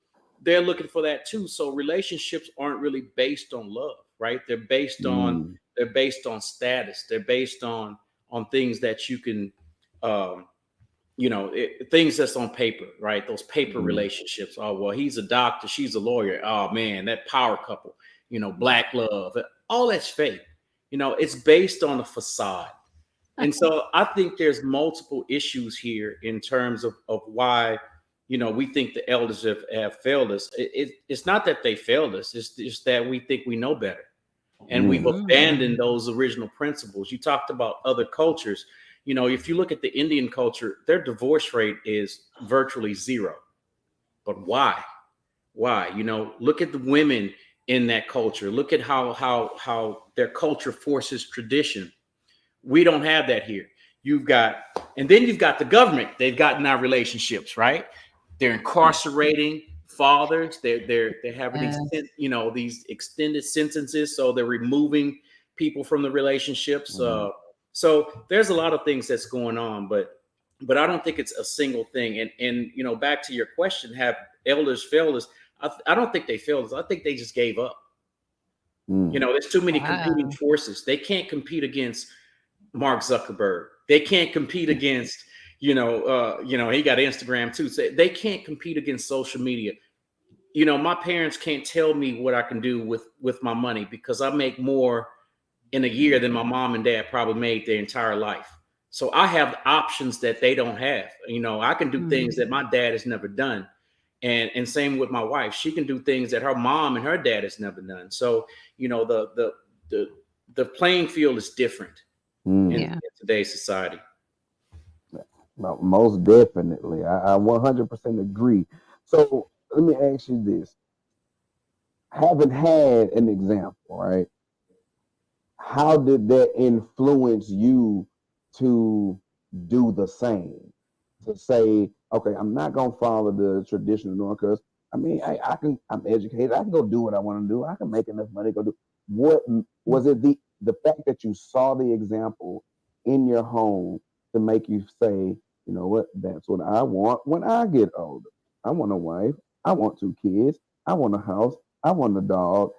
they're looking for that too. So relationships aren't really based on love, right? mm, They're based on status. They're based on things that you can, um, things that's on paper, right? Those paper mm, relationships. Oh well, he's a doctor, she's a lawyer. Oh man, that power couple. Black love. All that's fake. It's based on a facade. And so I think there's multiple issues here in terms of why, we think the elders have failed us. It's not that they failed us. It's just that we think we know better. And we've mm, abandoned Mhm. those original principles. You talked about other cultures. If you look at the Indian culture, their divorce rate is virtually zero. But why? Why? Look at the women in that culture. Look at how their culture forces tradition. We don't have that here. You've got, and then you've got the government. They've gotten our relationships, right? They're incarcerating fathers. They're having these, Yeah. these extended sentences. So they're removing people from the relationships. mm, So there's a lot of things that's going on, but I don't think it's a single thing. And back to your question, have elders failed us? I don't think they failed us. I think they just gave up. mm. There's too many competing Wow. forces. They can't compete against Mark Zuckerberg. They can't compete against, he got Instagram too. So they can't compete against social media. My parents can't tell me what I can do with my money because I make more in a year than my mom and dad probably made their entire life. So I have options that they don't have. I can do things Mm. that my dad has never done. And same with my wife. She can do things that her mom and her dad has never done. So, the the playing field is different in, Mm. Yeah. today's society. No, most definitely. I 100% agree. So let me ask you this. Having had an example, right? How did that influence you to do the same? To say, okay, I'm not gonna follow the traditional norm because I mean, I'm educated. I can go do what I want to do. I can make enough money to go do. What was it? The fact that you saw the example in your home to make you say, you know what? That's what I want when I get older. I want a wife. I want two kids. I want a house. I want a dog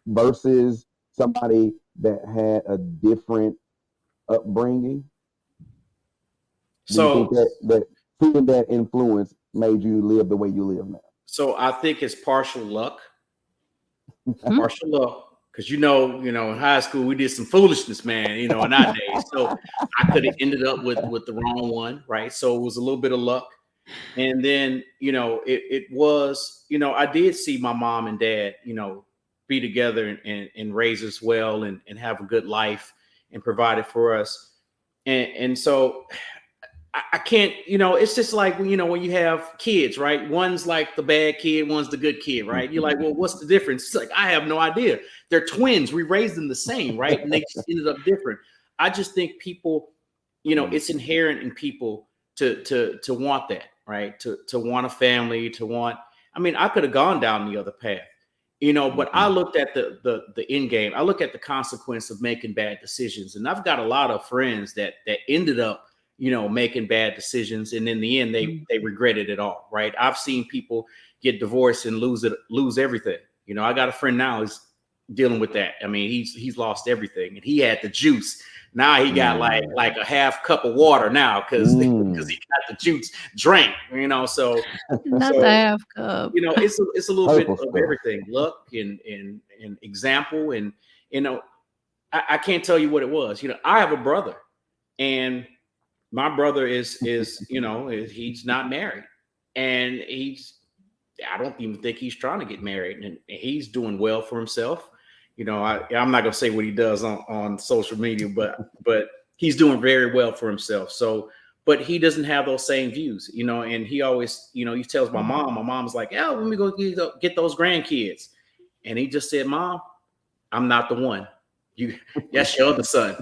versus somebody that had a different upbringing? Do you think So that seeing that influence made you live the way you live now? so I think it's Hmm. partial luck. Because in high school we did some foolishness, man. In our days, so I could have ended up with the wrong one, right? So it was a little bit of luck. And then it was I did see my mom and dad be together and raise us well and have a good life and provide it for us. And so I can't, it's just like when you have kids, right? One's like the bad kid, one's the good kid, right? You're like, well, what's the difference? It's like I have no idea. They're twins. We raised them the same, right? And they just ended up different. I just think people, it's inherent in people to want that, right? To want a family, to want. I mean, I could have gone down the other path, but I looked at the end game. I look at the consequence of making bad decisions, and I've got a lot of friends that ended up, making bad decisions, and in the end, they regretted it all, right? I've seen people get divorced and lose everything. I got a friend now who's dealing with that. I mean, he's lost everything, and he had the juice. Now he got like a half cup of water now because he got the juice drank. So Not the half cup. it's a little bit Purple of stuff. everything. Luck and example, and I can't tell you what it was. I have a brother, and my brother is he's not married, and I don't even think he's trying to get married, and he's doing well for himself. I'm not gonna say what he does on social media, but he's doing very well for himself. So, but he doesn't have those same views, and he always, he tells my mom's like, "Oh, let me go get those grandkids," and he just said, "Mom, I'm not the one. That's your other son.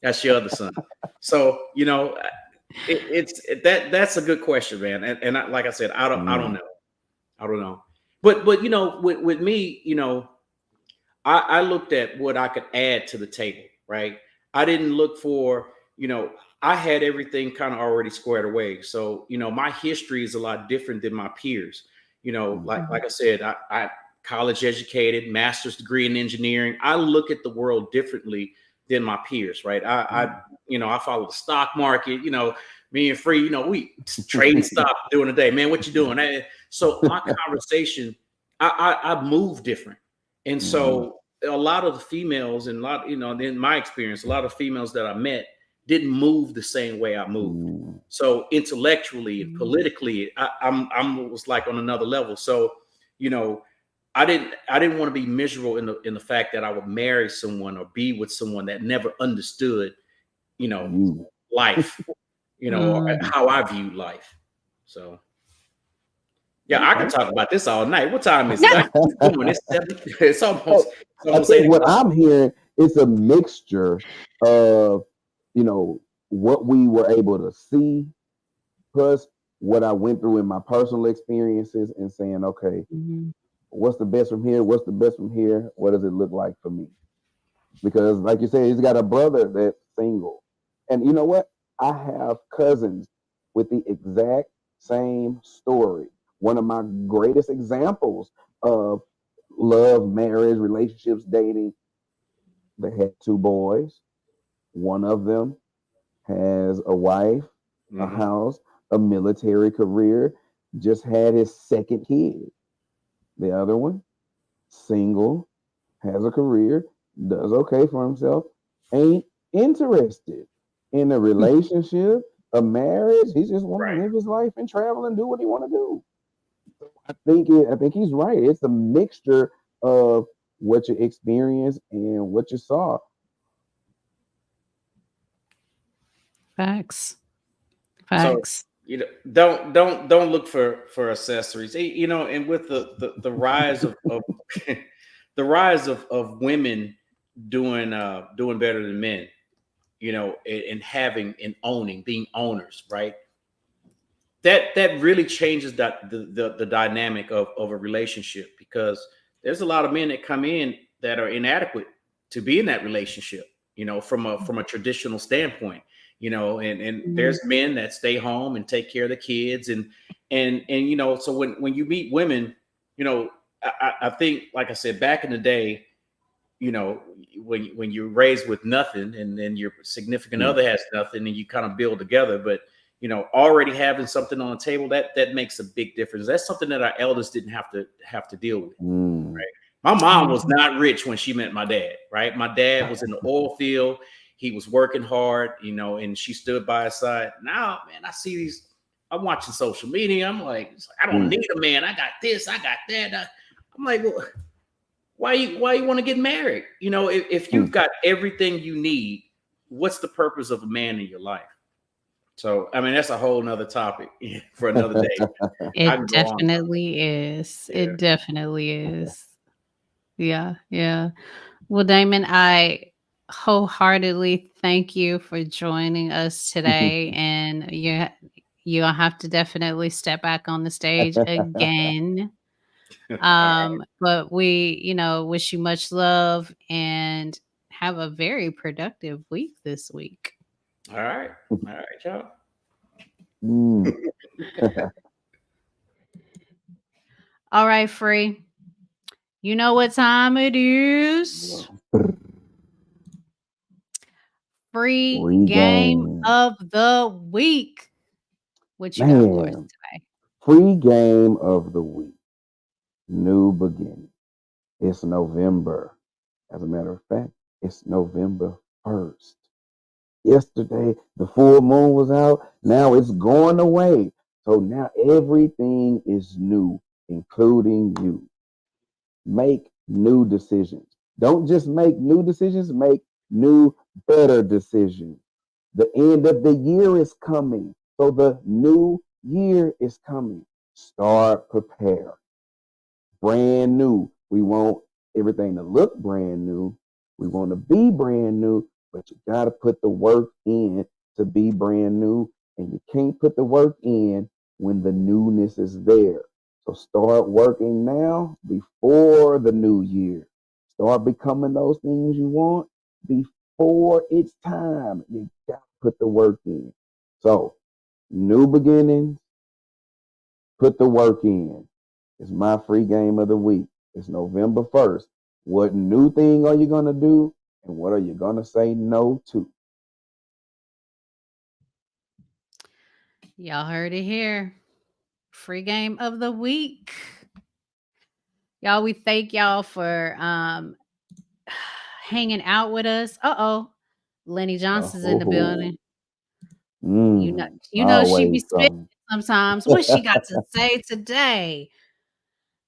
That's your other son." So, that's a good question, man. And like I said, I don't know. But with me, I looked at what I could add to the table, right? I didn't look for, I had everything kind of already squared away. So, my history is a lot different than my peers. Like I said, I college educated, master's degree in engineering. I look at the world differently than my peers, right? I follow the stock market, me and Free, we trading stock during the day. Man, what you doing? So my conversation, I move different. And so a lot of the females and in my experience, a lot of females that I met didn't move the same way I moved. So intellectually and politically, I was like on another level. So, I didn't want to be miserable in the fact that I would marry someone or be with someone that never understood, life, or how I viewed life. So yeah, I could talk about this all night. What time is it? It's almost I think 8 what o'clock. I'm hearing is a mixture of, what we were able to see, plus what I went through in my personal experiences, and saying, okay, what's the best from here? What's the best from here? What does it look like for me? Because, like you said, he's got a brother that's single. And you know what? I have cousins with the exact same story. One of my greatest examples of love, marriage, relationships, dating, they had 2 boys. One of them has a wife, a house, a military career, just had his second kid. The other one, single, has a career, does okay for himself, ain't interested in a relationship, a marriage. He just want to live his life and travel and do what he want to do. I think he's right. It's a mixture of what you experienced and what you saw. Facts. So don't look for accessories. And with the rise of the rise of women doing better than men, and having and owning, being owners, right? That really changes the dynamic of a relationship, because there's a lot of men that come in that are inadequate to be in that relationship, from a traditional standpoint, and there's men that stay home and take care of the kids, and so when you meet women, I think, like I said, back in the day, when you're raised with nothing, and then your significant other has nothing, and you kind of build together, but already having something on the table, that makes a big difference. That's something that our elders didn't have to deal with. Right? My mom was not rich when she met my dad. Right? My dad was in the oil field. He was working hard, and she stood by his side. Now, man, I see these. I'm watching social media. I'm like, I don't need a man. I got this. I got that. I'm like, well, why you want to get married? If you've got everything you need, what's the purpose of a man in your life? So, I mean, that's a whole nother topic for another day. It definitely is. Yeah. It definitely is. Yeah. Yeah. Well, Damon, I wholeheartedly thank you for joining us today, and you'll have to definitely step back on the stage again. But we, wish you much love and have a very productive week this week. All right. All right, y'all. Mm. All right, Free. You know what time it is? Free Free game game. of the week. What you got for us Man, today? free game of the week. New beginning. It's November. As a matter of fact, it's November 1st. Yesterday, the full moon was out. Now it's going away. So now everything is new, including you. Make new decisions. Don't just make new decisions, make new, better decisions. The end of the year is coming. So the new year is coming. Start preparing. Brand new. We want everything to look brand new. We want to be brand new, but you got to put the work in to be brand new. And you can't put the work in when the newness is there. So start working now before the new year. Start becoming those things you want before it's time. You got to put the work in. So, new beginnings, put the work in. It's my free game of the week. It's November 1st. What new thing are you going to do? And what are you going to say no to? Y'all heard it here. Free game of the week. Y'all, we thank y'all for hanging out with us. Lenny Johnson's in the Oh, building. You know she be always spitting something. sometimes. What she got to say today?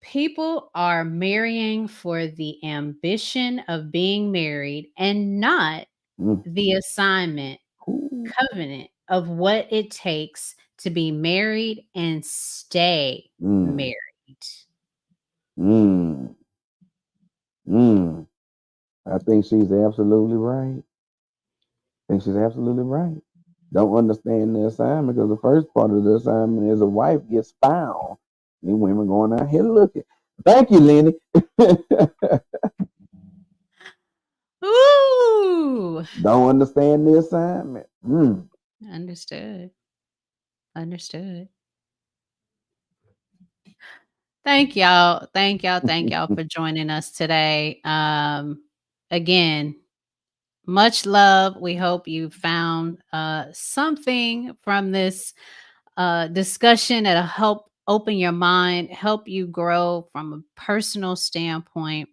People are marrying for the ambition of being married and not Mm, the assignment, ooh, covenant of what it takes to be married and stay mm, married. mm, mm. I think she's absolutely right. I think she's absolutely right. Don't understand the assignment because the first part of the assignment is a wife gets found. These women going out here looking. Thank you, Lenny. Ooh, Don't understand the assignment. Mm. understood. Understood. Thank y'all. Thank y'all. Thank y'all for joining us today. Again, much love. We hope you found something from this discussion that'll help open your mind, help you grow from a personal standpoint.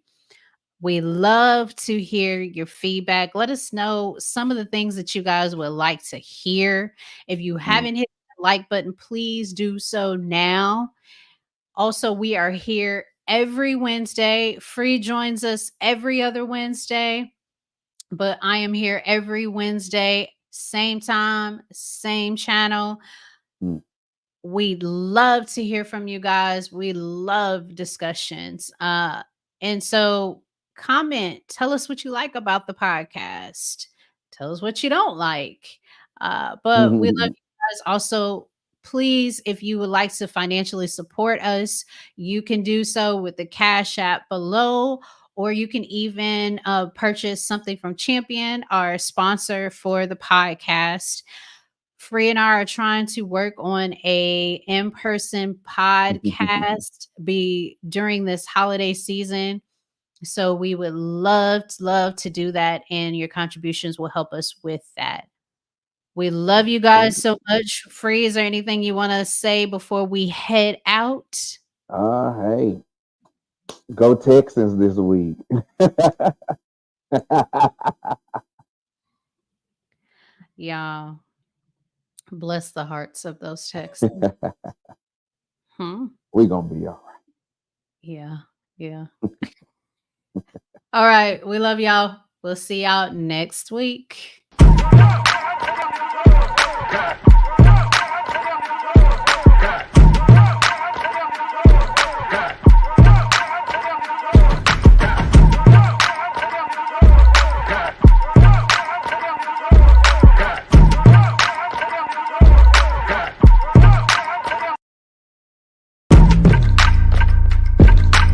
We love to hear your feedback. Let us know some of the things that you guys would like to hear. If you Mm. haven't hit the like button, please do so now. Also, we are here every Wednesday. Free joins us every other Wednesday, but I am here every Wednesday, same time, same channel. Mm. We love to hear from you guys. We love discussions. And so comment, tell us what you like about the podcast. Tell us what you don't like. But we love Mm. you guys. Also, please, if you would like to financially support us, you can do so with the Cash App below, or you can even purchase something from Champion, our sponsor for the podcast. Free and I are trying to work on a in-person podcast be during this holiday season. So we would love to do that, and your contributions will help us with that. We love you guys so much. Free, is there anything you want to say before we head out? Hey, go Texans this week. Y'all, bless the hearts of those Texans. Hmm? We're going to be all Yeah, yeah. All right. We love y'all. We'll see y'all next week.